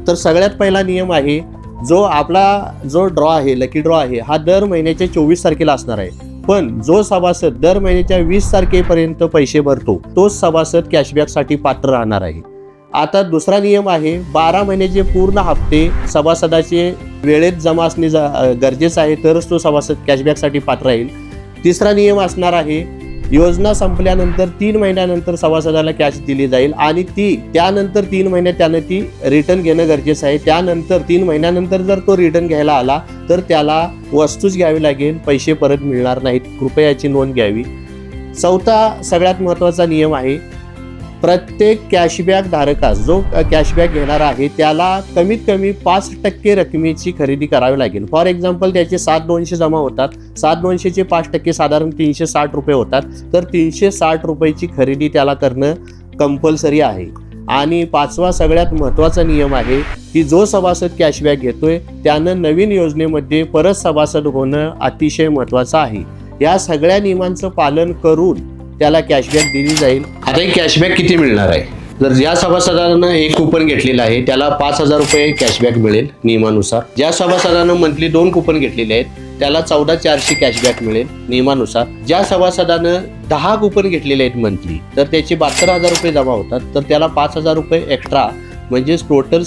तर सगळ्यात पहिला नियम आहे, जो ड्रॉ आहे, लकी ड्रॉ आहे, हा दर महिन्याच्या 24 तारखेला असणार आहे. पण जो सभासद दर महिन्याच्या 20 तारखेपर्यंत पैसे भरतो तोच सभासद कॅशबॅकसाठी पात्र राहणार आहे. आता दुसरा नियम आहे, 12 महिन्याचे पूर्ण हप्ते सभासदाचे वेळेत जमा असणे गरजेचं आहे, तरच तो सभासद कॅशबॅकसाठी पात्र राहील. तिसरा नियम असणार आहे, योजना संपल्यानंतर 3 महिन्यानंतर सभासदाला कॅश दिली जाईल आणि त्यानंतर 3 महिन्यात त्यानं ती रिटर्न घेणं गरजेचं आहे. त्यानंतर 3 महिन्यानंतर जर तो रिटर्न घ्यायला आला तर त्याला वस्तूच घ्यावी लागेल, पैसे परत मिळणार नाहीत. कृपया याची नोंद घ्यावी. चौथा सगळ्यात महत्त्वाचा नियम आहे, प्रत्येक कॅशबॅक धारकास, जो कॅशबॅक घेणार आहे, त्याला कमीत कमी 5% रकमेची खरेदी करावी लागेल. फॉर एक्झाम्पल, त्याचे 7,200 जमा होतात, 7,200चे 5% साधारण 360 रुपये होतात. तर 360 रुपयाची खरेदी त्याला करणं कंपल्सरी आहे. आणि पाचवा सगळ्यात महत्त्वाचा नियम आहे की जो सभासद कॅशबॅक घेतोय त्यानं नवीन योजनेमध्ये परत सभासद होणं अतिशय महत्त्वाचं आहे. या सगळ्या नियमांचं पालन करून त्याला कॅशबॅक दिली जाईल. आता ही कॅशबॅक किती मिळणार आहे? जर ज्या सभासदानं एक कुपन घेतलेलं आहे त्याला 5,000 रुपये कॅशबॅक मिळेल नियमानुसार. ज्या सभासदानं मंथली 2 कुपन घेतलेले आहेत त्याला 14,400 कॅशबॅक मिळेल नियमानुसार. ज्या सभासदानं 10 कुपन घेतलेले आहेत मंथली, तर त्याचे 72,000 रुपये जमा होतात, तर त्याला 5,000 रुपये एक्स्ट्रा, म्हणजेच टोटल